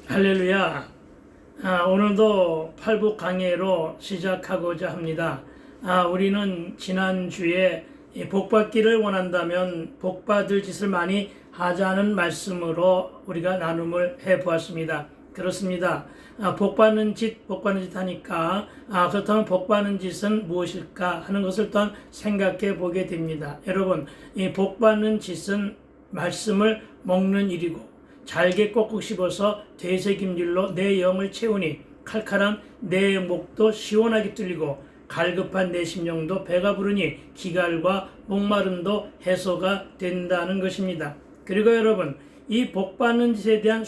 할렐루야. 오늘도 팔복 강해로 시작하고자 합니다. 우리는 지난주에 복받기를 원한다면 복받을 짓을 많이 하자는 말씀으로 우리가 나눔을 해보았습니다. 그렇습니다. 복받는 짓 하니까 그렇다면 복받는 짓은 무엇일까 하는 것을 또한 생각해 보게 됩니다. 여러분, 이 복받는 짓은 말씀을 먹는 일이고 잘게 꼭꼭 씹어서 되새김질로 내 영을 채우니 칼칼한 내 목도 시원하게 뚫리고 갈급한 내 심령도 배가 부르니 기갈과 목마름도 해소가 된다는 것입니다. 그리고 여러분, 이 복받는 짓에 대한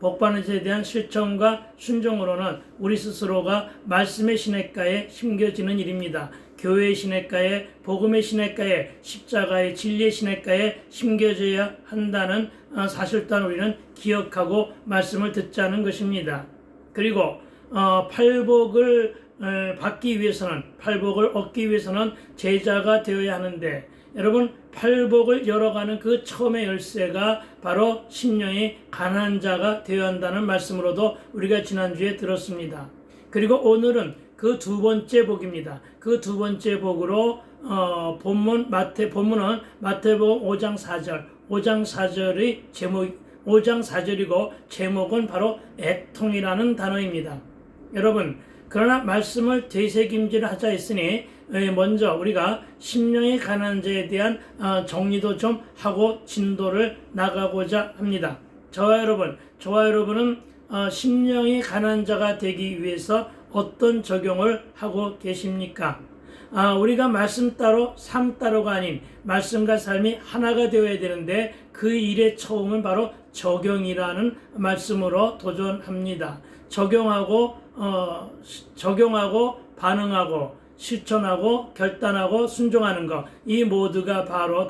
복받는 짓에 대한 실천과 순종으로는 우리 스스로가 말씀의 시냇가에 심겨지는 일입니다. 교회의 시냇가에, 복음의 시냇가에, 십자가의 진리의 시냇가에 심겨져야 한다는 사실 또한 우리는 기억하고 말씀을 듣자는 것입니다. 그리고 팔복을 받기 위해서는, 팔복을 얻기 위해서는 제자가 되어야 하는데, 여러분, 팔복을 열어가는 그 처음의 열쇠가 바로 심령이 가난한 자가 되어야 한다는 말씀으로도 우리가 지난주에 들었습니다. 그리고 오늘은 그 두 번째 복입니다. 그 두 번째 복으로 본문은 마태복음 5장 4절, 5장 4절이고 제목은 바로 애통이라는 단어입니다. 여러분, 그러나 말씀을 되새김질하자 했으니 먼저 우리가 심령이 가난한 자에 대한 정리도 좀 하고 진도를 나가고자 합니다. 저와 여러분은 심령이 가난한 자가 되기 위해서 어떤 적용을 하고 계십니까? 우리가 말씀 따로 삶 따로가 아닌 말씀과 삶이 하나가 되어야 되는데 그 일의 처음은 바로 적용이라는 말씀으로 도전합니다. 적용하고 반응하고 실천하고 결단하고 순종하는 것, 이 모두가 바로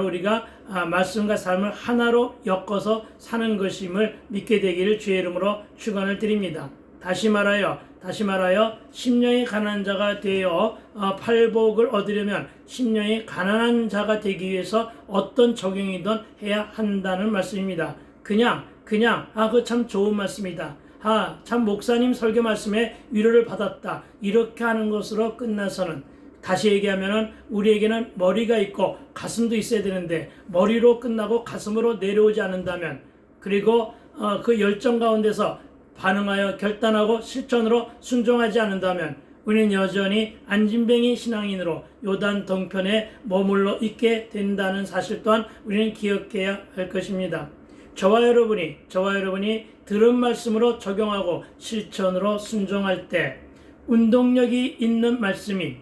우리가 말씀과 삶을 하나로 엮어서 사는 것임을 믿게 되기를 주의 이름으로 축원을 드립니다. 다시 말하여 심령이 가난한 자가 되어 팔복을 얻으려면 심령이 가난한 자가 되기 위해서 어떤 적용이든 해야 한다는 말씀입니다. 그거 참 좋은 말씀이다. 참 목사님 설교 말씀에 위로를 받았다. 이렇게 하는 것으로 끝나서는, 다시 얘기하면은 우리에게는 머리가 있고 가슴도 있어야 되는데 머리로 끝나고 가슴으로 내려오지 않는다면, 그리고 그 열정 가운데서 반응하여 결단하고 실천으로 순종하지 않는다면 우리는 여전히 안진뱅이 신앙인으로 요단 동편에 머물러 있게 된다는 사실 또한 우리는 기억해야 할 것입니다. 저와 여러분이 들은 말씀으로 적용하고 실천으로 순종할 때 운동력이 있는 말씀이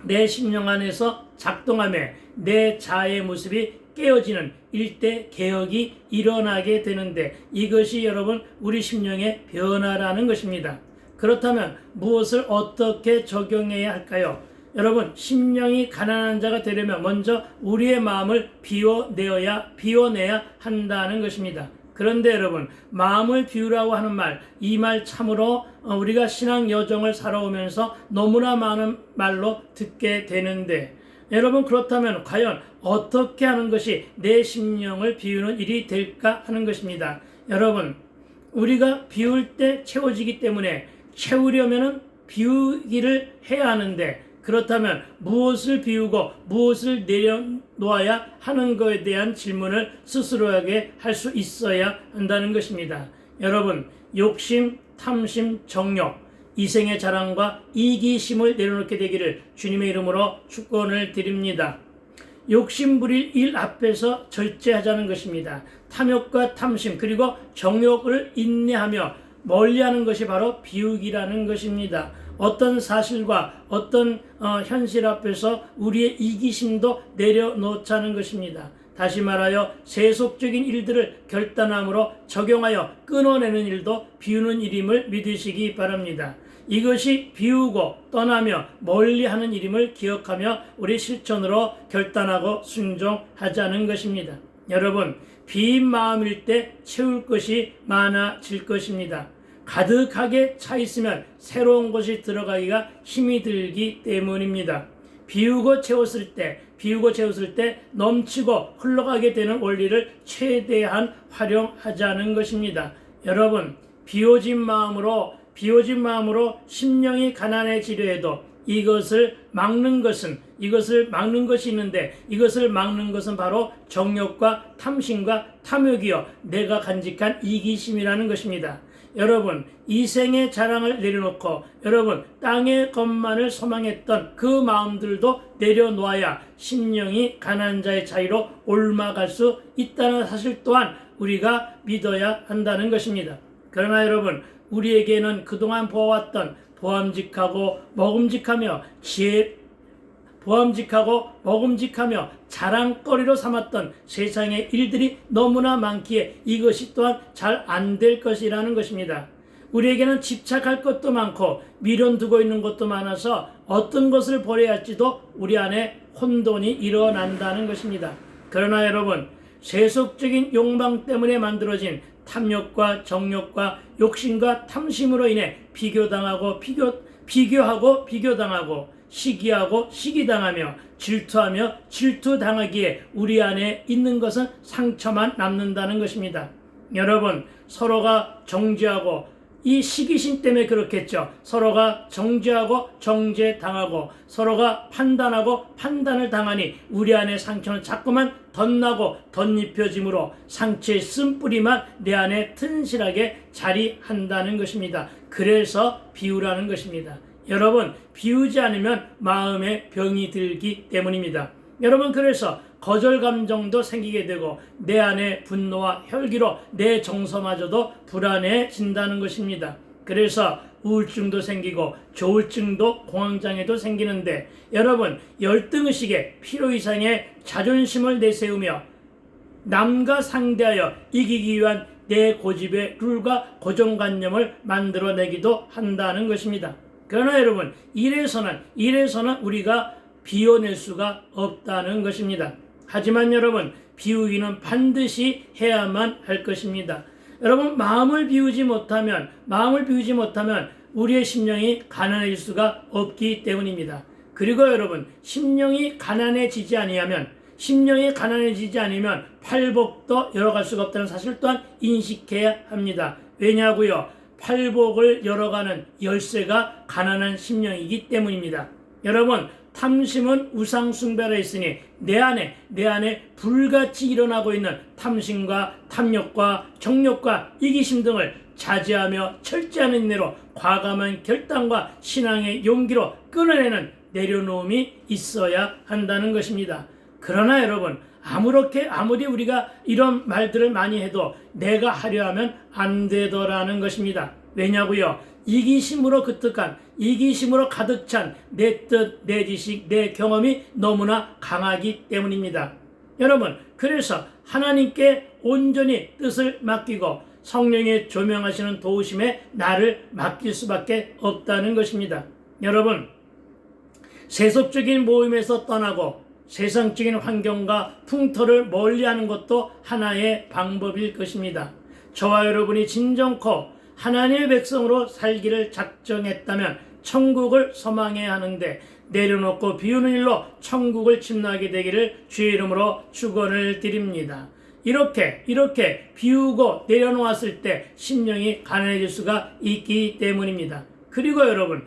내 심령 안에서 작동하며 내 자아의 모습이 깨어지는 일대 개혁이 일어나게 되는데, 이것이 여러분 우리 심령의 변화라는 것입니다. 그렇다면 무엇을 어떻게 적용해야 할까요? 여러분, 심령이 가난한 자가 되려면 먼저 우리의 마음을 비워내야 한다는 것입니다. 그런데 여러분, 마음을 비우라고 하는 말, 이 말 참으로 우리가 신앙 여정을 살아오면서 너무나 많은 말로 듣게 되는데, 여러분, 그렇다면 과연 어떻게 하는 것이 내 심령을 비우는 일이 될까 하는 것입니다. 여러분, 우리가 비울 때 채워지기 때문에 채우려면 비우기를 해야 하는데, 그렇다면 무엇을 비우고 무엇을 내려놓아야 하는 것에 대한 질문을 스스로에게 할 수 있어야 한다는 것입니다. 여러분, 욕심, 탐심, 정욕, 이생의 자랑과 이기심을 내려놓게 되기를 주님의 이름으로 축원을 드립니다. 욕심 부릴 일 앞에서 절제하자는 것입니다. 탐욕과 탐심 그리고 정욕을 인내하며 멀리하는 것이 바로 비우기라는 것입니다. 어떤 사실과 어떤 현실 앞에서 우리의 이기심도 내려놓자는 것입니다. 다시 말하여 세속적인 일들을 결단함으로 적용하여 끊어내는 일도 비우는 일임을 믿으시기 바랍니다. 이것이 비우고 떠나며 멀리하는 일임을 기억하며 우리 실천으로 결단하고 순종하자는 것입니다. 여러분, 빈 마음일 때 채울 것이 많아질 것입니다. 가득하게 차 있으면 새로운 것이 들어가기가 힘이 들기 때문입니다. 비우고 채웠을 때 비우고 채웠을 때 넘치고 흘러가게 되는 원리를 최대한 활용하자는 것입니다. 여러분, 비워진 마음으로 심령이 가난해지려 해도 이것을 막는 것이 있는데, 이것을 막는 것은 바로 정욕과 탐심과 탐욕이요, 내가 간직한 이기심이라는 것입니다. 여러분, 이생의 자랑을 내려놓고 여러분 땅의 것만을 소망했던 그 마음들도 내려놓아야 심령이 가난한 자의 자리로 옮아갈 수 있다는 사실 또한 우리가 믿어야 한다는 것입니다. 그러나 여러분, 우리에게는 그동안 보아왔던 보암직하고 먹음직하며 자랑거리로 삼았던 세상의 일들이 너무나 많기에 이것이 또한 잘 안 될 것이라는 것입니다. 우리에게는 집착할 것도 많고 미련두고 있는 것도 많아서 어떤 것을 버려야 할지도 우리 안에 혼돈이 일어난다는 것입니다. 그러나 여러분, 세속적인 욕망 때문에 만들어진 탐욕과 정욕과 욕심과 탐심으로 인해 비교하고 비교당하고 시기하고 시기당하며 질투하며 질투당하기에 우리 안에 있는 것은 상처만 남는다는 것입니다. 여러분, 서로가 정죄하고, 이 시기심 때문에 그렇겠죠. 서로가 정죄하고 정죄당하고 서로가 판단하고 판단을 당하니 우리 안에 상처는 자꾸만 덧나고 덧입혀짐으로 상처의 쓴뿌리만 내 안에 튼실하게 자리한다는 것입니다. 그래서 비우라는 것입니다. 여러분, 비우지 않으면 마음에 병이 들기 때문입니다. 여러분, 그래서 거절 감정도 생기게 되고 내 안에 분노와 혈기로 내 정서마저도 불안해진다는 것입니다. 그래서 우울증도 생기고 조울증도 공황장애도 생기는데, 여러분, 열등의식에 필요 이상의 자존심을 내세우며 남과 상대하여 이기기 위한 내 고집의 룰과 고정관념을 만들어내기도 한다는 것입니다. 그러나 여러분, 이래서는 우리가 비워낼 수가 없다는 것입니다. 하지만 여러분, 비우기는 반드시 해야만 할 것입니다. 여러분, 마음을 비우지 못하면 우리의 심령이 가난해질 수가 없기 때문입니다. 그리고 여러분, 심령이 가난해지지 않으면 팔복도 열어갈 수가 없다는 사실 또한 인식해야 합니다. 왜냐고요? 팔복을 열어가는 열쇠가 가난한 심령이기 때문입니다. 여러분, 탐심은 우상 숭배라 했으니 내 안에 불같이 일어나고 있는 탐심과 탐욕과 정욕과 이기심 등을 자제하며 철저한 인내로 과감한 결단과 신앙의 용기로 끊어내는 내려놓음이 있어야 한다는 것입니다. 그러나 여러분, 아무리 우리가 이런 말들을 많이 해도 내가 하려 하면 안 되더라는 것입니다. 왜냐고요? 이기심으로 가득 찬 내 뜻, 내 지식, 내 경험이 너무나 강하기 때문입니다. 여러분, 그래서 하나님께 온전히 뜻을 맡기고 성령의 조명하시는 도우심에 나를 맡길 수밖에 없다는 것입니다. 여러분, 세속적인 모임에서 떠나고 세상적인 환경과 풍토를 멀리하는 것도 하나의 방법일 것입니다. 저와 여러분이 진정코 하나님의 백성으로 살기를 작정했다면 천국을 소망해야 하는데, 내려놓고 비우는 일로 천국을 침노하게 되기를 주의 이름으로 축원을 드립니다. 이렇게 비우고 내려놓았을 때 심령이 가난해질 수가 있기 때문입니다. 그리고 여러분,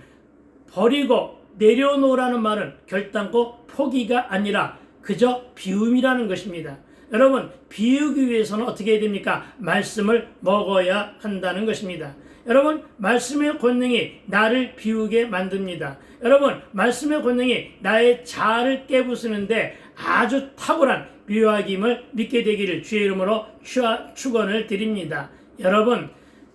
버리고 내려놓으라는 말은 결단코 포기가 아니라 그저 비움이라는 것입니다. 여러분, 비우기 위해서는 어떻게 해야 됩니까? 말씀을 먹어야 한다는 것입니다. 여러분, 말씀의 권능이 나를 비우게 만듭니다. 여러분, 말씀의 권능이 나의 자아를 깨부수는데 아주 탁월한 묘하김을 믿게 되기를 주의 이름으로 축원을 드립니다. 여러분,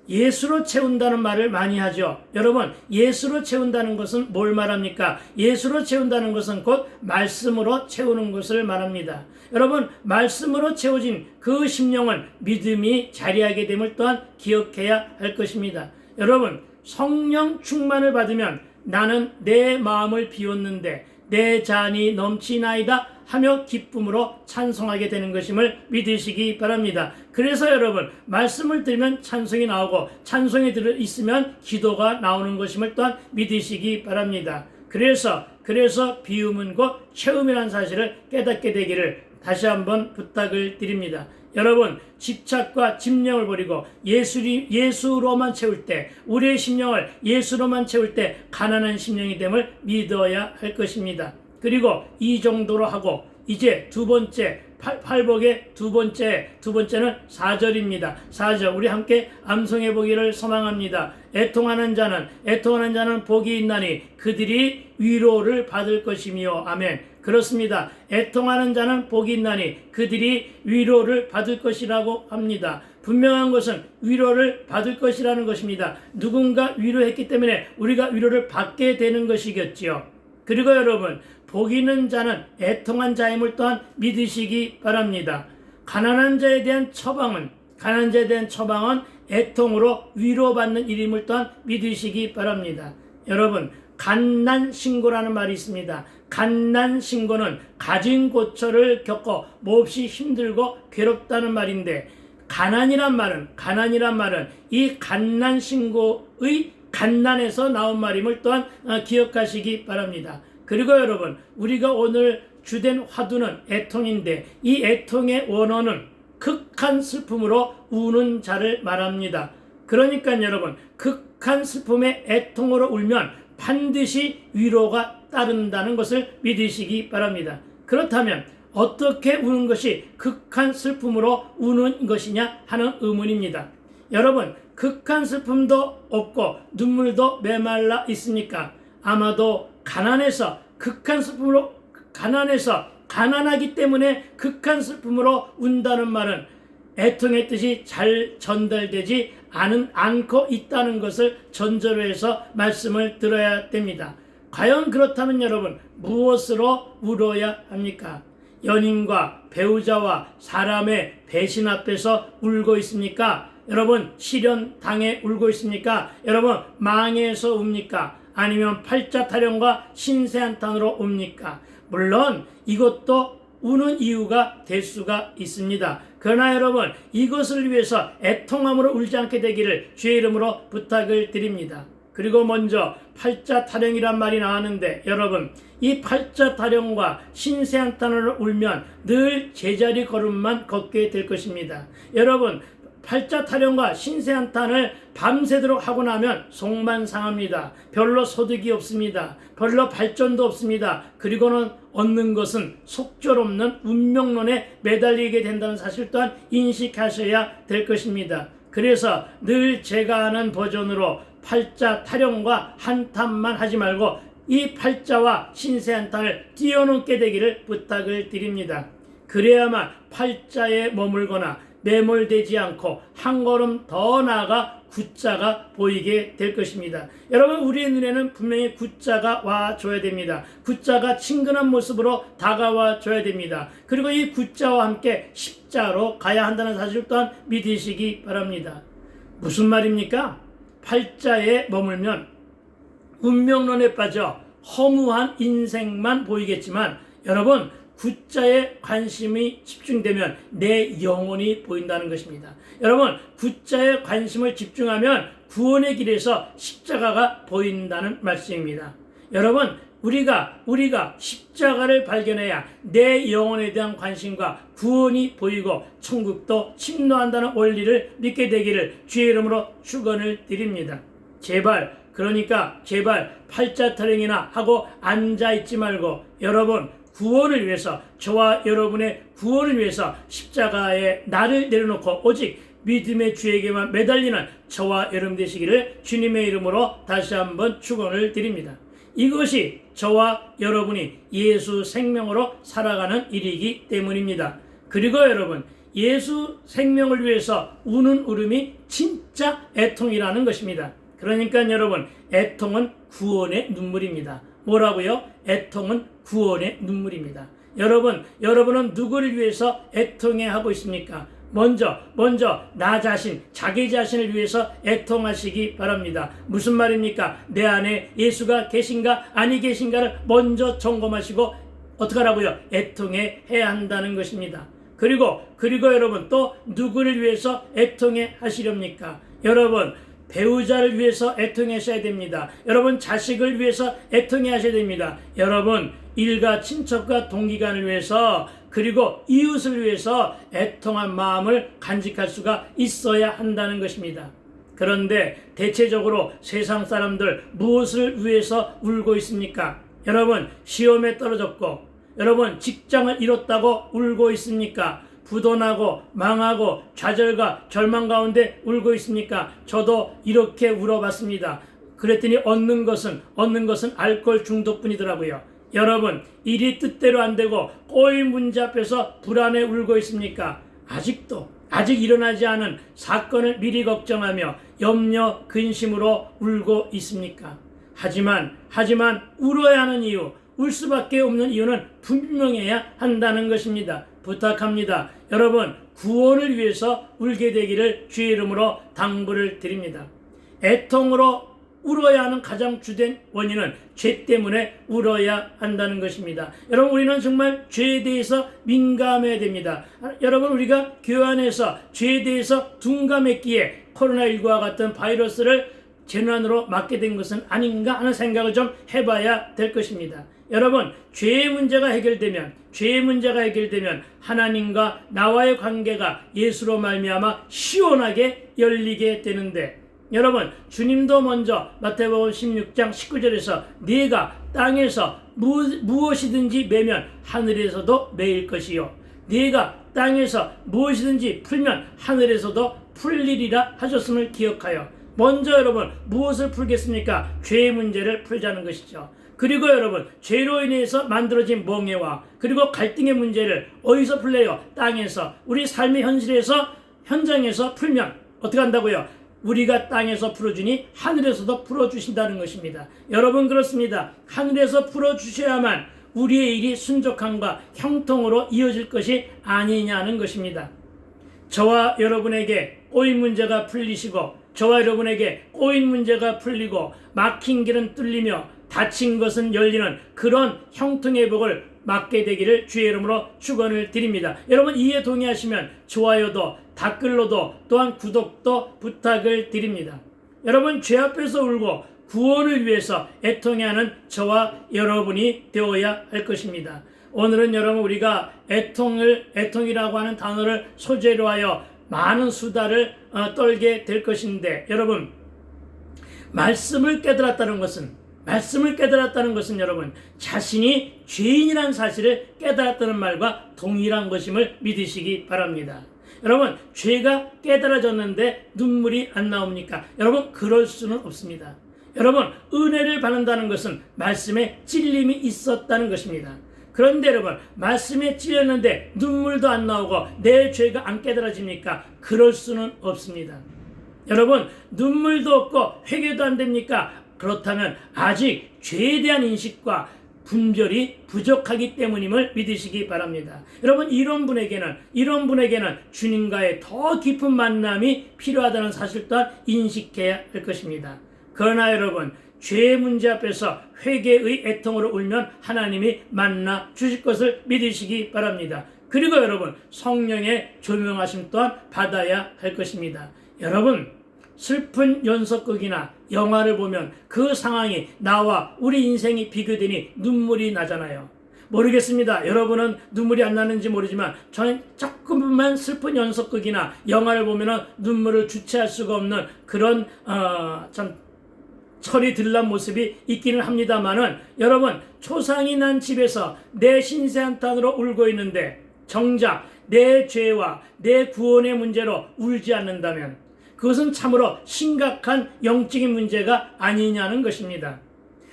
예수로 채운다는 말을 많이 하죠. 여러분, 예수로 채운다는 것은 뭘 말합니까? 예수로 채운다는 것은 곧 말씀으로 채우는 것을 말합니다. 여러분, 말씀으로 채워진 그 심령은 믿음이 자리하게 됨을 또한 기억해야 할 것입니다. 여러분, 성령 충만을 받으면 나는 내 마음을 비웠는데 내 잔이 넘치나이다 하며 기쁨으로 찬송하게 되는 것임을 믿으시기 바랍니다. 그래서 여러분, 말씀을 들으면 찬송이 나오고 찬송이 있으면 기도가 나오는 것임을 또한 믿으시기 바랍니다. 그래서 그래서 비움은 곧 채움이라는 사실을 깨닫게 되기를 다시 한번 부탁을 드립니다. 여러분, 집착과 집념을 버리고 예수로만 채울 때, 우리의 심령을 예수로만 채울 때 가난한 심령이 됨을 믿어야 할 것입니다. 그리고 이 정도로 하고 이제 두 번째, 팔복의 두 번째는 4절입니다. 4절 우리 함께 암송해 보기를 소망합니다. 애통하는 자는 복이 있나니 그들이 위로를 받을 것이며. 아멘. 그렇습니다. 애통하는 자는 복이 있나니 그들이 위로를 받을 것이라고 합니다. 분명한 것은 위로를 받을 것이라는 것입니다. 누군가 위로했기 때문에 우리가 위로를 받게 되는 것이겠지요. 그리고 여러분, 복 있는 자는 애통한 자임을 또한 믿으시기 바랍니다. 가난한 자에 대한 처방은 애통으로 위로받는 일임을 또한 믿으시기 바랍니다. 여러분, 갓난신고라는 말이 있습니다. 갓난신고는 가진 고초를 겪어 몹시 힘들고 괴롭다는 말인데, 가난이란 말은 이 갓난신고의 갓난에서 나온 말임을 또한 기억하시기 바랍니다. 그리고 여러분, 우리가 오늘 주된 화두는 애통인데, 이 애통의 원어는 극한 슬픔으로 우는 자를 말합니다. 그러니까 여러분, 극한 슬픔의 애통으로 울면 반드시 위로가 따른다는 것을 믿으시기 바랍니다. 그렇다면 어떻게 우는 것이 극한 슬픔으로 우는 것이냐 하는 의문입니다. 여러분, 극한 슬픔도 없고 눈물도 메말라 있습니까? 아마도 가난하기 때문에 극한 슬픔으로 운다는 말은 애통의 뜻이 잘 전달되지 않고 있다는 것을 전제로 해서 말씀을 들어야 됩니다. 과연 그렇다면 여러분, 무엇으로 울어야 합니까? 연인과 배우자와 사람의 배신 앞에서 울고 있습니까? 여러분, 시련 당해 울고 있습니까? 여러분, 망해서 웁니까? 아니면 팔자타령과 신세한탄으로 웁니까? 물론 이것도 우는 이유가 될 수가 있습니다. 그러나 여러분, 이것을 위해서 애통함으로 울지 않게 되기를 주의 이름으로 부탁을 드립니다. 그리고 먼저 팔자타령이란 말이 나왔는데, 여러분, 이 팔자타령과 신세한탄으로 울면 늘 제자리 걸음만 걷게 될 것입니다. 여러분, 팔자타령과 신세한탄을 밤새도록 하고 나면 속만 상합니다. 별로 소득이 없습니다. 별로 발전도 없습니다. 그리고는 얻는 것은 속절없는 운명론에 매달리게 된다는 사실 또한 인식하셔야 될 것입니다. 그래서 늘 제가 하는 버전으로 팔자타령과 한탄만 하지 말고 이 팔자와 신세한탄을 뛰어넘게 되기를 부탁을 드립니다. 그래야만 팔자에 머물거나 매몰되지 않고 한 걸음 더 나아가 구자가 보이게 될 것입니다. 여러분, 우리의 눈에는 분명히 구자가 와줘야 됩니다. 구자가 친근한 모습으로 다가와 줘야 됩니다. 그리고 이 구자와 함께 십자로 가야 한다는 사실 또한 믿으시기 바랍니다. 무슨 말입니까? 팔자에 머물면 운명론에 빠져 허무한 인생만 보이겠지만, 여러분, 구자에 관심이 집중되면 내 영혼이 보인다는 것입니다. 여러분, 구자에 관심을 집중하면 구원의 길에서 십자가가 보인다는 말씀입니다. 여러분, 우리가 십자가를 발견해야 내 영혼에 대한 관심과 구원이 보이고 천국도 침노한다는 원리를 믿게 되기를 주의 이름으로 축원을 드립니다. 제발 팔자타령이나 하고 앉아있지 말고, 여러분, 구원을 위해서, 저와 여러분의 구원을 위해서 십자가에 나를 내려놓고 오직 믿음의 주에게만 매달리는 저와 여러분 되시기를 주님의 이름으로 다시 한번 축원을 드립니다. 이것이 저와 여러분이 예수 생명으로 살아가는 일이기 때문입니다. 그리고 여러분, 예수 생명을 위해서 우는 울음이 진짜 애통이라는 것입니다. 그러니까 여러분, 애통은 구원의 눈물입니다. 뭐라고요? 애통은 구원의 눈물입니다. 여러분은 누구를 위해서 애통해 하고 있습니까? 먼저 나 자신, 자기 자신을 위해서 애통하시기 바랍니다. 무슨 말입니까? 내 안에 예수가 계신가 아니 계신가를 먼저 점검하시고 어떻게 하라고요? 애통해 해야 한다는 것입니다. 그리고 여러분, 또 누구를 위해서 애통해 하시렵니까? 여러분, 배우자를 위해서 애통하셔야 됩니다. 여러분 자식을 위해서 애통하셔야 됩니다. 여러분 일가 친척과 동기간을 위해서 그리고 이웃을 위해서 애통한 마음을 간직할 수가 있어야 한다는 것입니다. 그런데 대체적으로 세상 사람들 무엇을 위해서 울고 있습니까? 여러분 시험에 떨어졌고 여러분 직장을 잃었다고 울고 있습니까? 부도나고 망하고 좌절과 절망 가운데 울고 있습니까? 저도 이렇게 울어봤습니다. 그랬더니 얻는 것은 알코올 중독뿐이더라고요. 여러분 일이 뜻대로 안 되고 꼬인 문제 앞에서 불안해 울고 있습니까? 아직 일어나지 않은 사건을 미리 걱정하며 염려 근심으로 울고 있습니까? 하지만 울어야 하는 이유, 울 수밖에 없는 이유는 분명해야 한다는 것입니다. 부탁합니다. 여러분 구원을 위해서 울게 되기를 주의 이름으로 당부를 드립니다. 애통으로 울어야 하는 가장 주된 원인은 죄 때문에 울어야 한다는 것입니다. 여러분 우리는 정말 죄에 대해서 민감해야 됩니다. 여러분 우리가 교회 안에서 죄에 대해서 둔감했기에 코로나19와 같은 바이러스를 재난으로 맞게 된 것은 아닌가 하는 생각을 좀 해봐야 될 것입니다. 여러분 죄의 문제가 해결되면 하나님과 나와의 관계가 예수로 말미암아 시원하게 열리게 되는데 여러분 주님도 먼저 마태복음 16장 19절에서 네가 땅에서 무엇이든지 매면 하늘에서도 매일 것이요 네가 땅에서 무엇이든지 풀면 하늘에서도 풀리리라 하셨음을 기억하여 먼저 여러분 무엇을 풀겠습니까? 죄의 문제를 풀자는 것이죠. 그리고 여러분 죄로 인해서 만들어진 멍해와 그리고 갈등의 문제를 어디서 풀래요? 땅에서 우리 삶의 현장에서 풀면 어떻게 한다고요? 우리가 땅에서 풀어주니 하늘에서도 풀어주신다는 것입니다. 여러분 그렇습니다. 하늘에서 풀어주셔야만 우리의 일이 순족함과 형통으로 이어질 것이 아니냐는 것입니다. 저와 여러분에게 꼬인 문제가 풀리시고 저와 여러분에게 꼬인 문제가 풀리고 막힌 길은 뚫리며 닫힌 것은 열리는 그런 형통의 복을 맞게 되기를 주의 이름으로 축원을 드립니다. 여러분 이에 동의하시면 좋아요도 댓글로도 또한 구독도 부탁을 드립니다. 여러분 죄 앞에서 울고 구원을 위해서 애통해하는 저와 여러분이 되어야 할 것입니다. 오늘은 여러분 우리가 애통이라고 하는 단어를 소재로 하여 많은 수다를 떨게 될 것인데 여러분 말씀을 깨달았다는 것은 여러분 자신이 죄인이라는 사실을 깨달았다는 말과 동일한 것임을 믿으시기 바랍니다. 여러분 죄가 깨달아졌는데 눈물이 안 나옵니까? 여러분 그럴 수는 없습니다. 여러분 은혜를 받는다는 것은 말씀에 찔림이 있었다는 것입니다. 그런데 여러분 말씀에 찔렸는데 눈물도 안 나오고 내 죄가 안 깨달아집니까? 그럴 수는 없습니다. 여러분 눈물도 없고 회개도 안 됩니까? 그렇다면 아직 죄에 대한 인식과 분별이 부족하기 때문임을 믿으시기 바랍니다. 여러분 이런 분에게는 주님과의 더 깊은 만남이 필요하다는 사실 또한 인식해야 할 것입니다. 그러나 여러분 죄의 문제 앞에서 회개의 애통으로 울면 하나님이 만나 주실 것을 믿으시기 바랍니다. 그리고 여러분 성령의 조명하심 또한 받아야 할 것입니다. 여러분 슬픈 연속극이나 영화를 보면 그 상황이 나와 우리 인생이 비교되니 눈물이 나잖아요. 모르겠습니다. 여러분은 눈물이 안 나는지 모르지만 저는 조금만 슬픈 연속극이나 영화를 보면 눈물을 주체할 수가 없는 그런 참 철이 들난 모습이 있기는 합니다만은 여러분 초상이 난 집에서 내 신세 한탄으로 울고 있는데 정작 내 죄와 내 구원의 문제로 울지 않는다면 그것은 참으로 심각한 영적인 문제가 아니냐는 것입니다.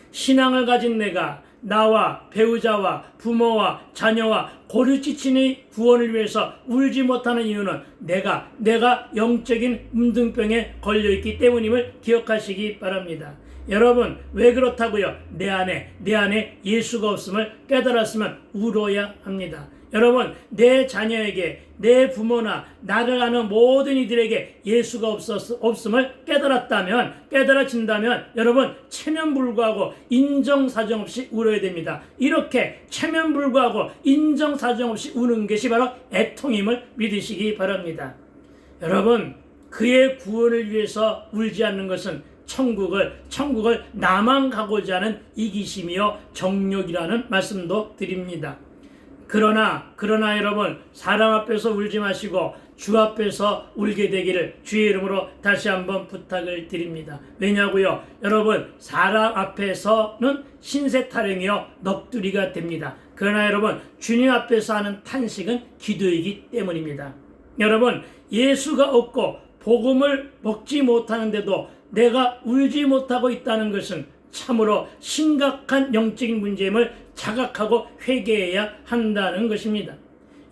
신앙을 가진 내가 나와 배우자와 부모와 자녀와 고류지친의 구원을 위해서 울지 못하는 이유는 내가 영적인 문둥병에 걸려있기 때문임을 기억하시기 바랍니다. 여러분 왜 그렇다고요? 내 안에 예수가 없음을 깨달았으면 울어야 합니다. 여러분 내 자녀에게 내 부모나 나를 아는 모든 이들에게 예수가 없음을 깨달아진다면 여러분 체면불구하고 인정사정 없이 울어야 됩니다. 이렇게 체면불구하고 인정사정 없이 우는 것이 바로 애통임을 믿으시기 바랍니다. 여러분 그의 구원을 위해서 울지 않는 것은 천국을 나만 가고자 하는 이기심이요 정욕이라는 말씀도 드립니다. 그러나 여러분, 사람 앞에서 울지 마시고 주 앞에서 울게 되기를 주의 이름으로 다시 한번 부탁을 드립니다. 왜냐고요? 여러분, 사람 앞에서는 신세 타령이요 넋두리가 됩니다. 그러나 여러분, 주님 앞에서 하는 탄식은 기도이기 때문입니다. 여러분, 예수가 없고 복음을 먹지 못하는데도 내가 울지 못하고 있다는 것은 참으로 심각한 영적인 문제임을 자각하고 회개해야 한다는 것입니다.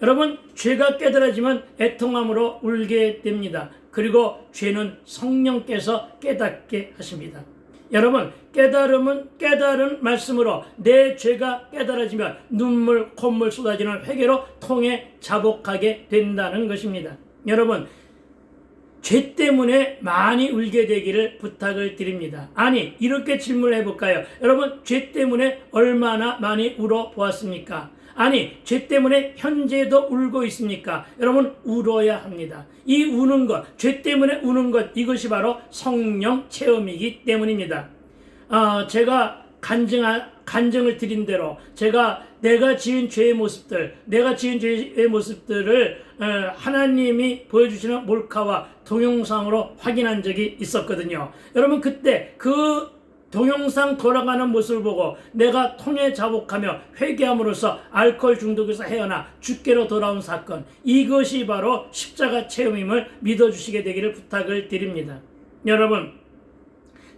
여러분, 죄가 깨달아지면 애통함으로 울게 됩니다. 그리고 죄는 성령께서 깨닫게 하십니다. 여러분, 깨달은 말씀으로 내 죄가 깨달아지면 눈물, 콧물 쏟아지는 회개로 통해 자복하게 된다는 것입니다. 여러분, 죄 때문에 많이 울게 되기를 부탁을 드립니다. 아니, 이렇게 질문을 해볼까요? 여러분, 죄 때문에 얼마나 많이 울어 보았습니까? 아니, 죄 때문에 현재도 울고 있습니까? 여러분, 울어야 합니다. 이 우는 것, 죄 때문에 우는 것, 이것이 바로 성령 체험이기 때문입니다. 제가 간증을 드린 대로 내가 지은 죄의 모습들을 하나님이 보여주시는 몰카와 동영상으로 확인한 적이 있었거든요. 여러분, 그때 그 동영상 돌아가는 모습을 보고 내가 통해 자복하며 회개함으로써 알코올 중독에서 헤어나 주께로 돌아온 사건, 이것이 바로 십자가 체험임을 믿어주시게 되기를 부탁을 드립니다. 여러분,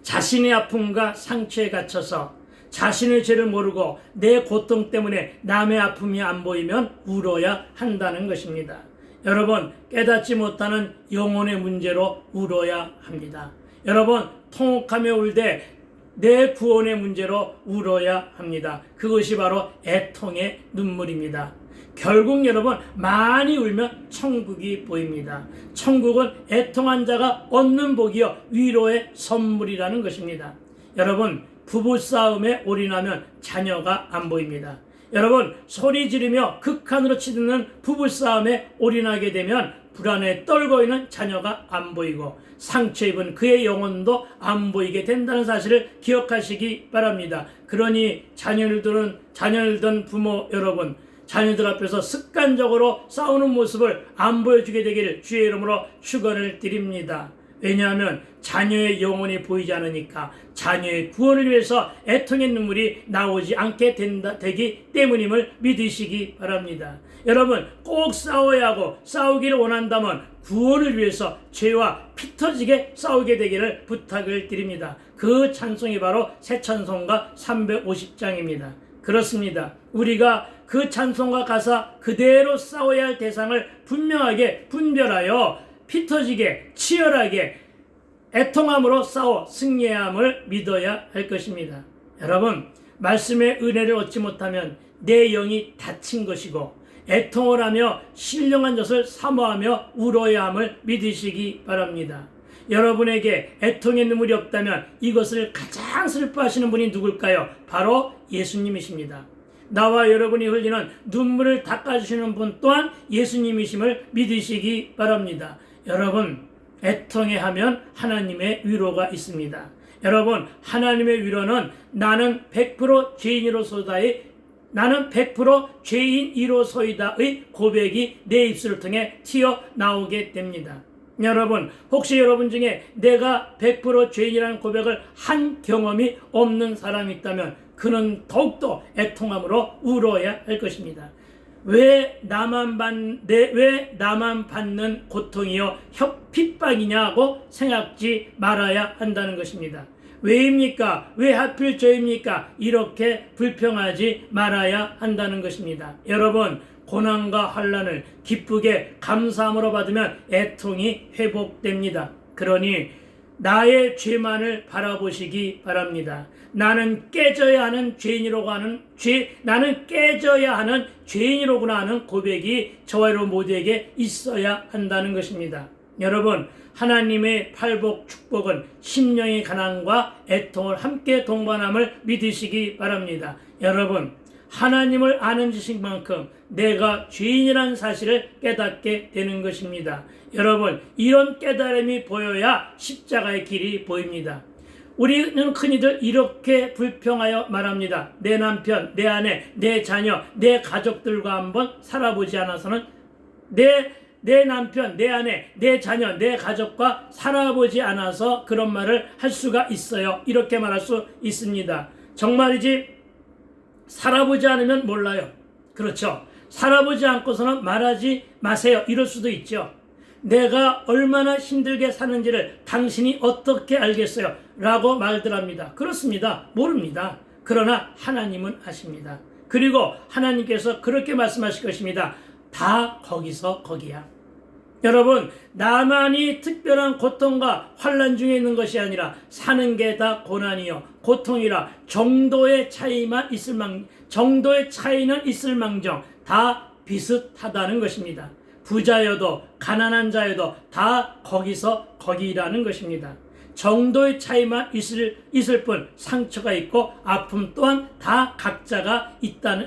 자신의 아픔과 상처에 갇혀서 자신의 죄를 모르고 내 고통 때문에 남의 아픔이 안 보이면 울어야 한다는 것입니다. 여러분, 깨닫지 못하는 영혼의 문제로 울어야 합니다. 여러분, 통곡하며 울되 내 구원의 문제로 울어야 합니다. 그것이 바로 애통의 눈물입니다. 결국 여러분, 많이 울면 천국이 보입니다. 천국은 애통한 자가 얻는 복이요 위로의 선물이라는 것입니다. 여러분, 부부싸움에 올인하면 자녀가 안 보입니다. 여러분, 소리 지르며 극한으로 치드는 부부싸움에 올인하게 되면 불안에 떨고 있는 자녀가 안 보이고 상처 입은 그의 영혼도 안 보이게 된다는 사실을 기억하시기 바랍니다. 그러니 자녀를 둔 부모 여러분, 자녀들 앞에서 습관적으로 싸우는 모습을 안 보여주게 되기를 주의 이름으로 축원을 드립니다. 왜냐하면 자녀의 영혼이 보이지 않으니까 자녀의 구원을 위해서 애통의 눈물이 나오지 않게 되기 때문임을 믿으시기 바랍니다. 여러분, 꼭 싸워야 하고 싸우기를 원한다면 구원을 위해서 죄와 피 터지게 싸우게 되기를 부탁을 드립니다. 그 찬송이 바로 새 찬송가 350장입니다. 그렇습니다. 우리가 그 찬송가 가사 그대로 싸워야 할 대상을 분명하게 분별하여 피 터지게 치열하게 애통함으로 싸워 승리해야 함을 믿어야 할 것입니다. 여러분, 말씀의 은혜를 얻지 못하면 내 영이 다친 것이고 애통을 하며 신령한 젖을 사모하며 울어야 함을 믿으시기 바랍니다. 여러분에게 애통의 눈물이 없다면 이것을 가장 슬퍼하시는 분이 누굴까요? 바로 예수님이십니다. 나와 여러분이 흘리는 눈물을 닦아주시는 분 또한 예수님이심을 믿으시기 바랍니다. 여러분, 애통해 하면 하나님의 위로가 있습니다. 여러분, 하나님의 위로는 나는 100% 죄인이로소이다의 고백이 내 입술을 통해 튀어나오게 됩니다. 여러분, 혹시 여러분 중에 내가 100% 죄인이라는 고백을 한 경험이 없는 사람이 있다면 그는 더욱더 애통함으로 울어야 할 것입니다. 왜 나만 받는 고통이요 핍박이냐고 생각지 말아야 한다는 것입니다. 왜입니까? 왜 하필 저입니까? 이렇게 불평하지 말아야 한다는 것입니다. 여러분, 고난과 환난을 기쁘게 감사함으로 받으면 애통이 회복됩니다. 그러니 나의 죄만을 바라보시기 바랍니다. 나는 깨져야 하는 죄인이로구나 하는 고백이 저와 여러분 모두에게 있어야 한다는 것입니다. 여러분, 하나님의 팔복 축복은 심령의 가난과 애통을 함께 동반함을 믿으시기 바랍니다. 여러분, 하나님을 아는 지식만큼 내가 죄인이라는 사실을 깨닫게 되는 것입니다. 여러분, 이런 깨달음이 보여야 십자가의 길이 보입니다. 우리는 흔히들 이렇게 불평하여 말합니다. 내 남편, 내 아내, 내 자녀, 내 가족들과 한번 살아보지 않아서는 내 남편, 내 아내, 내 자녀, 내 가족과 살아보지 않아서 그런 말을 할 수가 있어요. 이렇게 말할 수 있습니다. 정말이지 살아보지 않으면 몰라요. 그렇죠. 살아보지 않고서는 말하지 마세요. 이럴 수도 있죠. 내가 얼마나 힘들게 사는지를 당신이 어떻게 알겠어요? 라고 말들 합니다. 그렇습니다. 모릅니다. 그러나 하나님은 아십니다. 그리고 하나님께서 그렇게 말씀하실 것입니다. 다 거기서 거기야. 여러분, 나만이 특별한 고통과 환난 중에 있는 것이 아니라 사는 게 다 고난이요 고통이라 정도의 차이는 있을 망정 다 비슷하다는 것입니다. 부자여도 가난한 자여도 다 거기서 거기라는 것입니다. 정도의 차이만 있을 뿐 상처가 있고 아픔 또한 다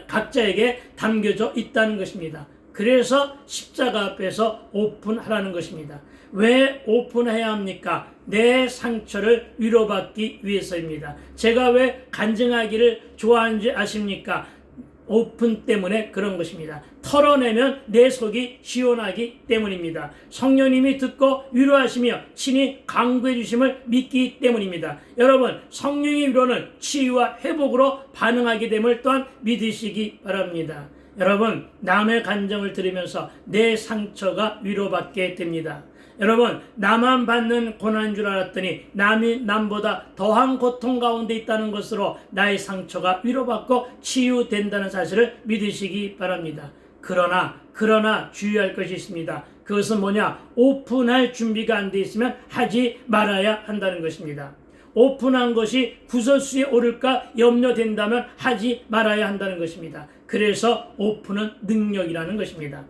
각자에게 담겨져 있다는 것입니다. 그래서 십자가 앞에서 오픈하라는 것입니다. 왜 오픈해야 합니까? 내 상처를 위로받기 위해서입니다. 제가 왜 간증하기를 좋아하는지 아십니까? 오픈 때문에 그런 것입니다. 털어내면 내 속이 시원하기 때문입니다. 성령님이 듣고 위로하시며 친히 강구해 주심을 믿기 때문입니다. 여러분, 성령의 위로는 치유와 회복으로 반응하게 됨을 또한 믿으시기 바랍니다. 여러분, 남의 간증을 들으면서 내 상처가 위로받게 됩니다. 여러분, 나만 받는 고난인 줄 알았더니 남이 남보다 더한 고통 가운데 있다는 것으로 나의 상처가 위로받고 치유된다는 사실을 믿으시기 바랍니다. 그러나 주의할 것이 있습니다. 그것은 뭐냐? 오픈할 준비가 안 돼 있으면 하지 말아야 한다는 것입니다. 오픈한 것이 구설수에 오를까 염려된다면 하지 말아야 한다는 것입니다. 그래서 오픈은 능력이라는 것입니다.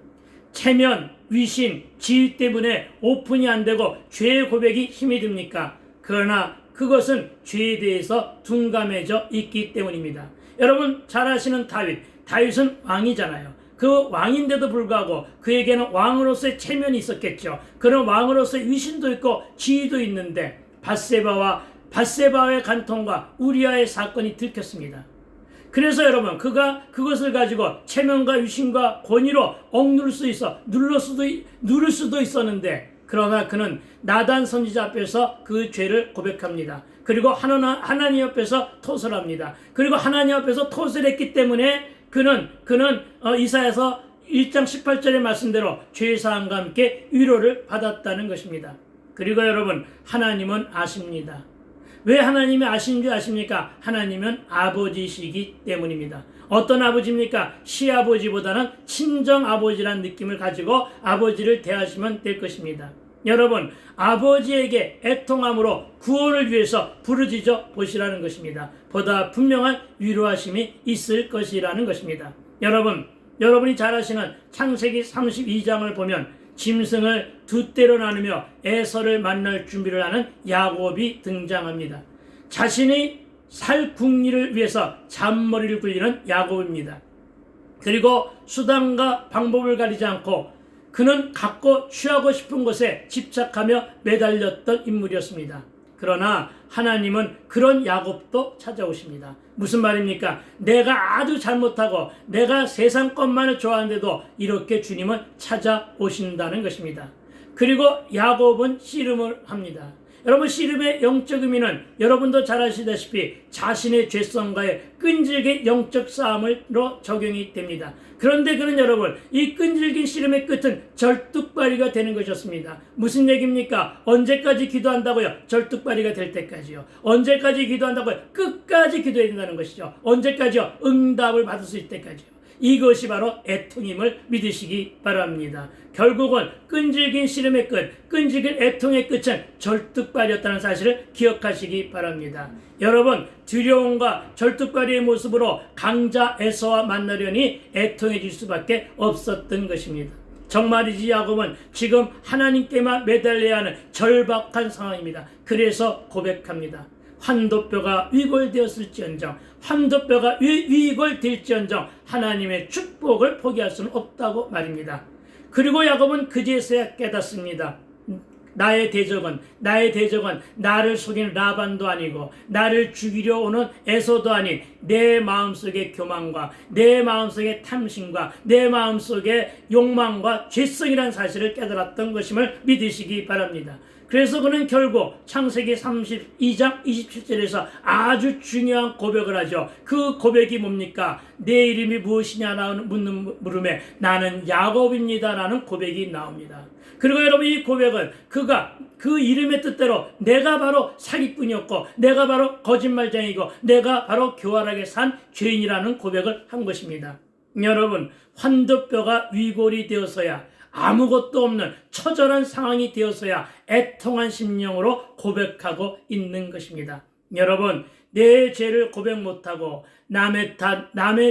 체면, 위신, 지위 때문에 오픈이 안 되고 죄의 고백이 힘이 듭니까? 그러나 그것은 죄에 대해서 둔감해져 있기 때문입니다. 여러분 잘 아시는 다윗은 왕이잖아요. 그 왕인데도 불구하고 그에게는 왕으로서의 체면이 있었겠죠. 그런 왕으로서의 위신도 있고 지위도 있는데 밧세바와의 간통과 우리아의 사건이 들켰습니다. 그래서 여러분 그가 그것을 가지고 체면과 위신과 권위로 억누를 누를 수도 있었는데, 그러나 그는 나단 선지자 앞에서 그 죄를 고백합니다. 그리고 하나님 앞에서 토설을 합니다. 그리고 하나님 앞에서 토설을 했기 때문에 그는 이사야서 1장 18절의 말씀대로 죄사함과 함께 위로를 받았다는 것입니다. 그리고 여러분, 하나님은 아십니다. 왜 하나님이 아시는 줄 아십니까? 하나님은 아버지시기 때문입니다. 어떤 아버지입니까? 시아버지보다는 친정아버지라는 느낌을 가지고 아버지를 대하시면 될 것입니다. 여러분, 아버지에게 애통함으로 구원을 위해서 부르짖어 보시라는 것입니다. 보다 분명한 위로하심이 있을 것이라는 것입니다. 여러분이 잘 아시는 창세기 32장을 보면 짐승을 두 떼로 나누며 에서를 만날 준비를 하는 야곱이 등장합니다. 자신이 살 궁리를 위해서 잔머리를 굴리는 야곱입니다. 그리고 수단과 방법을 가리지 않고 그는 갖고 취하고 싶은 것에 집착하며 매달렸던 인물이었습니다. 그러나 하나님은 그런 야곱도 찾아오십니다. 무슨 말입니까? 내가 아주 잘못하고 내가 세상 것만을 좋아하는데도 이렇게 주님은 찾아오신다는 것입니다. 그리고 야곱은 씨름을 합니다. 여러분, 씨름의 영적 의미는 여러분도 잘 아시다시피 자신의 죄성과의 끈질긴 영적 싸움으로 적용이 됩니다. 그런데 그는 여러분, 이 끈질긴 씨름의 끝은 절뚝발이가 되는 것이었습니다. 무슨 얘기입니까? 언제까지 기도한다고요? 절뚝발이가 될 때까지요. 언제까지 기도한다고요? 끝까지 기도해야 된다는 것이죠. 언제까지요? 응답을 받을 수 있을 때까지요. 이것이 바로 애통임을 믿으시기 바랍니다. 결국은 끈질긴 씨름의 끝, 끈질긴 애통의 끝은 절뚝발이었다는 사실을 기억하시기 바랍니다. 여러분, 두려움과 절뚝발이의 모습으로 강자 에서와 만나려니 애통해질 수밖에 없었던 것입니다. 정말이지 야곱은 지금 하나님께만 매달려야 하는 절박한 상황입니다. 그래서 고백합니다. 환도뼈가 위골되었을지언정, 환도뼈가 위골될지언정 하나님의 축복을 포기할 수는 없다고 말입니다. 그리고 야곱은 그제서야 깨닫습니다. 나의 대적은 나를 속이는 라반도 아니고 나를 죽이려 오는 에서도 아닌 내 마음속의 교만과 내 마음속의 탐심과 내 마음속의 욕망과 죄성이라는 사실을 깨달았던 것임을 믿으시기 바랍니다. 그래서 그는 결국 창세기 32장 27절에서 아주 중요한 고백을 하죠. 그 고백이 뭡니까? 내 이름이 무엇이냐라는 묻는 물음에 나는 야곱입니다라는 고백이 나옵니다. 그리고 여러분, 이 고백은 그가 그 이름의 뜻대로 내가 바로 사기꾼이었고 내가 바로 거짓말쟁이고 내가 바로 교활하게 산 죄인이라는 고백을 한 것입니다. 여러분, 환도뼈가 위골이 되어서야, 아무것도 없는 처절한 상황이 되어서야 애통한 심령으로 고백하고 있는 것입니다. 여러분, 내 죄를 고백 못하고 남의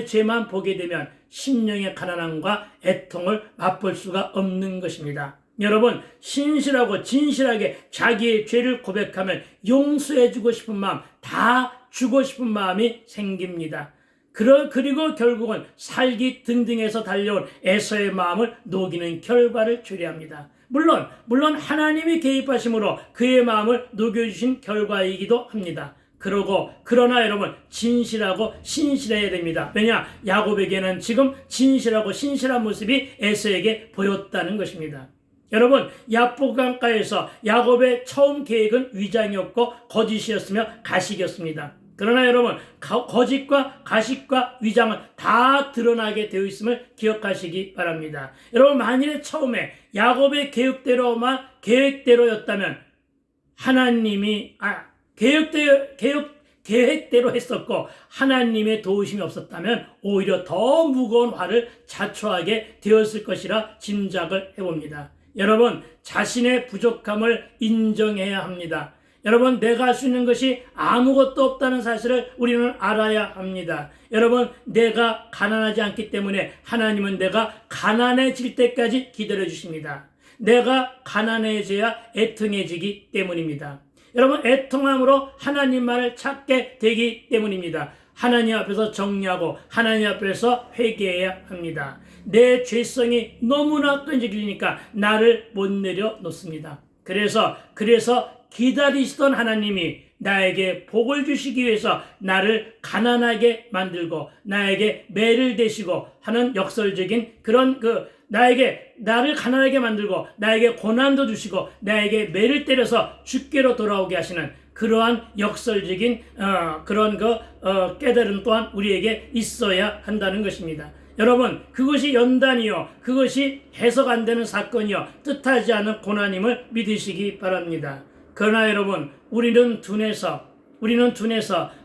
죄만 보게 되면 심령의 가난함과 애통을 맛볼 수가 없는 것입니다. 여러분, 신실하고 진실하게 자기의 죄를 고백하면 용서해주고 싶은 마음, 다 주고 싶은 마음이 생깁니다. 그리고 결국은 살기 등등해서 달려온 에서의 마음을 녹이는 결과를 초래합니다. 물론 하나님이 개입하심으로 그의 마음을 녹여주신 결과이기도 합니다. 그러나 여러분, 진실하고 신실해야 됩니다. 왜냐? 야곱에게는 지금 진실하고 신실한 모습이 에서에게 보였다는 것입니다. 여러분, 야복강가에서 야곱의 처음 계획은 위장이었고 거짓이었으며 가식이었습니다. 그러나 여러분, 거짓과 가식과 위장은 다 드러나게 되어 있음을 기억하시기 바랍니다. 여러분, 만일에 처음에 야곱의 계획대로였다면 하나님이 계획대로 했었고 하나님의 도우심이 없었다면 오히려 더 무거운 화를 자초하게 되었을 것이라 짐작을 해봅니다. 여러분, 자신의 부족함을 인정해야 합니다. 여러분, 내가 할 수 있는 것이 아무것도 없다는 사실을 우리는 알아야 합니다. 여러분, 내가 가난하지 않기 때문에 하나님은 내가 가난해질 때까지 기다려 주십니다. 내가 가난해져야 애통해지기 때문입니다. 여러분, 애통함으로 하나님만을 찾게 되기 때문입니다. 하나님 앞에서 정리하고 하나님 앞에서 회개해야 합니다. 내 죄성이 너무나 끈질기니까 나를 못 내려놓습니다. 그래서 기다리시던 하나님이 나에게 복을 주시기 위해서 나를 가난하게 만들고 나에게 매를 대시고 하는 역설적인 그런 나를 가난하게 만들고 나에게 고난도 주시고 나에게 매를 때려서 죽게로 돌아오게 하시는 그러한 역설적인 깨달음 또한 우리에게 있어야 한다는 것입니다. 여러분, 그것이 연단이요, 그것이 해석 안 되는 사건이요, 뜻하지 않은 고난임을 믿으시기 바랍니다. 그러나 여러분, 우리는 둔해서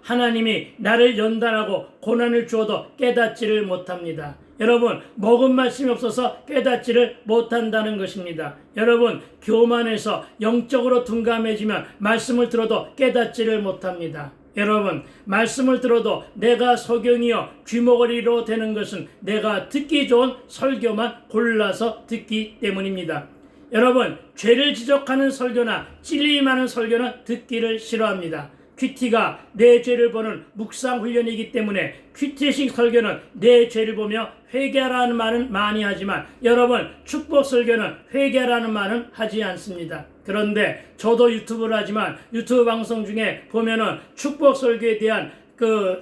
하나님이 나를 연단하고 고난을 주어도 깨닫지를 못합니다. 여러분, 먹은 말씀이 없어서 깨닫지를 못한다는 것입니다. 여러분, 교만해서 영적으로 둔감해지면 말씀을 들어도 깨닫지를 못합니다. 여러분, 말씀을 들어도 내가 소경이요 귀머거리로 되는 것은 내가 듣기 좋은 설교만 골라서 듣기 때문입니다. 여러분, 죄를 지적하는 설교나 찔림하는 설교는 듣기를 싫어합니다. 큐티가 내 죄를 보는 묵상 훈련이기 때문에 큐티식 설교는 내 죄를 보며 회개하라는 말은 많이 하지만 여러분, 축복 설교는 회개하라는 말은 하지 않습니다. 그런데 저도 유튜브를 하지만 유튜브 방송 중에 보면은 축복 설교에 대한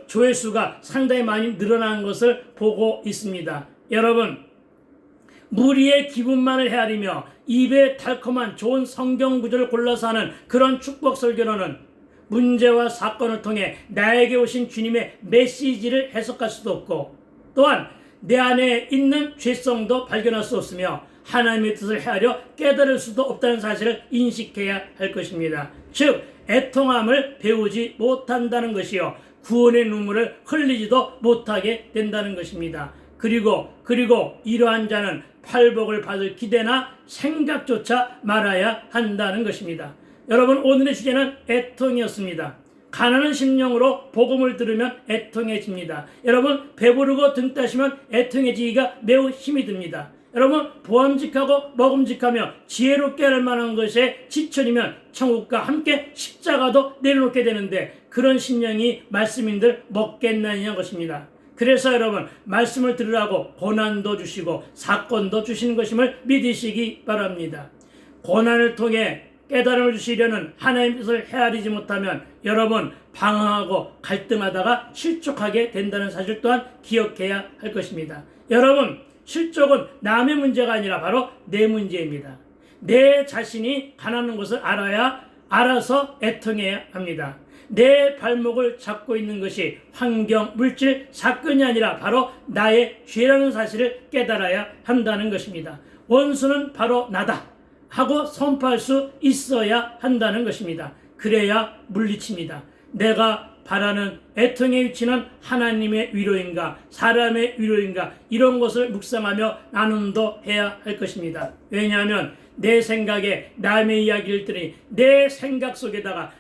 조회수가 상당히 많이 늘어난 것을 보고 있습니다. 여러분, 무리의 기분만을 헤아리며 입에 달콤한 좋은 성경 구절을 골라서 하는 그런 축복 설교로는 문제와 사건을 통해 나에게 오신 주님의 메시지를 해석할 수도 없고 또한 내 안에 있는 죄성도 발견할 수 없으며 하나님의 뜻을 헤아려 깨달을 수도 없다는 사실을 인식해야 할 것입니다. 즉, 애통함을 배우지 못한다는 것이요, 구원의 눈물을 흘리지도 못하게 된다는 것입니다. 그리고 이러한 자는 팔복을 받을 기대나 생각조차 말아야 한다는 것입니다. 여러분, 오늘의 주제는 애통이었습니다. 가난한 심령으로 복음을 들으면 애통해집니다. 여러분, 배부르고 등 따시면 애통해지기가 매우 힘이 듭니다. 여러분, 보암직하고 먹음직하며 지혜롭게 할 만한 것에 지천이면 천국과 함께 십자가도 내려놓게 되는데 그런 심령이 말씀인들 먹겠나냐 것입니다. 그래서 여러분, 말씀을 들으라고 고난도 주시고 사건도 주시는 것임을 믿으시기 바랍니다. 고난을 통해 깨달음을 주시려는 하나님의 뜻을 헤아리지 못하면 여러분, 방황하고 갈등하다가 실족하게 된다는 사실 또한 기억해야 할 것입니다. 여러분, 실족은 남의 문제가 아니라 바로 내 문제입니다. 내 자신이 가난한 것을 알아서 애통해야 합니다. 내 발목을 잡고 있는 것이 환경, 물질, 사건이 아니라 바로 나의 죄라는 사실을 깨달아야 한다는 것입니다. 원수는 바로 나다 하고 선포할 수 있어야 한다는 것입니다. 그래야 물리칩니다. 내가 바라는 애통의 위치는 하나님의 위로인가 사람의 위로인가 이런 것을 묵상하며 나눔도 해야 할 것입니다. 왜냐하면 내 생각에 남의 이야기를 들으니 내 생각 속에다가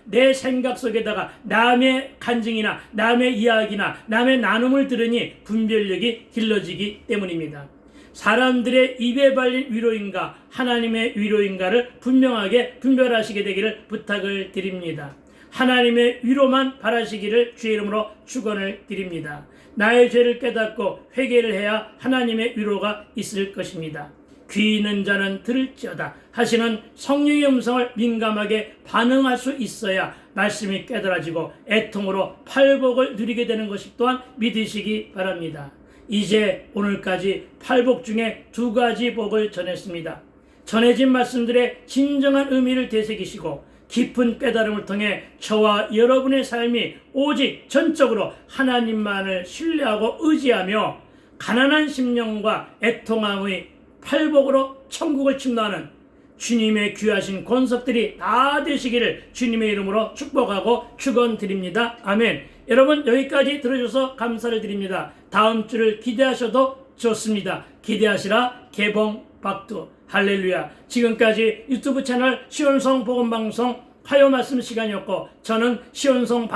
남의 간증이나 남의 이야기나 남의 나눔을 들으니 분별력이 길러지기 때문입니다. 사람들의 입에 발린 위로인가 하나님의 위로인가를 분명하게 분별하시게 되기를 부탁을 드립니다. 하나님의 위로만 바라시기를 주의 이름으로 축원을 드립니다. 나의 죄를 깨닫고 회개를 해야 하나님의 위로가 있을 것입니다. 귀 있는 자는 들을지어다 하시는 성령의 음성을 민감하게 반응할 수 있어야 말씀이 깨달아지고 애통으로 팔복을 누리게 되는 것이 또한 믿으시기 바랍니다. 이제 오늘까지 팔복 중에 2가지 복을 전했습니다. 전해진 말씀들의 진정한 의미를 되새기시고 깊은 깨달음을 통해 저와 여러분의 삶이 오직 전적으로 하나님만을 신뢰하고 의지하며 가난한 심령과 애통함의 팔복으로 천국을 침노하는 주님의 귀하신 권속들이 다 되시기를 주님의 이름으로 축복하고 축원드립니다. 아멘. 여러분, 여기까지 들어주셔서 감사를 드립니다. 다음 주를 기대하셔도 좋습니다. 기대하시라. 개봉 박두. 할렐루야. 지금까지 유튜브 채널 시온성 복음방송 화요 말씀 시간이었고, 저는 시온성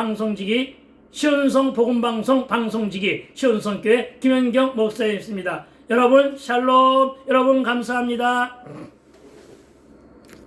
복음방송 방송지기 시온성교회 김현경 목사였습니다. 여러분 샬롬. 여러분 감사합니다.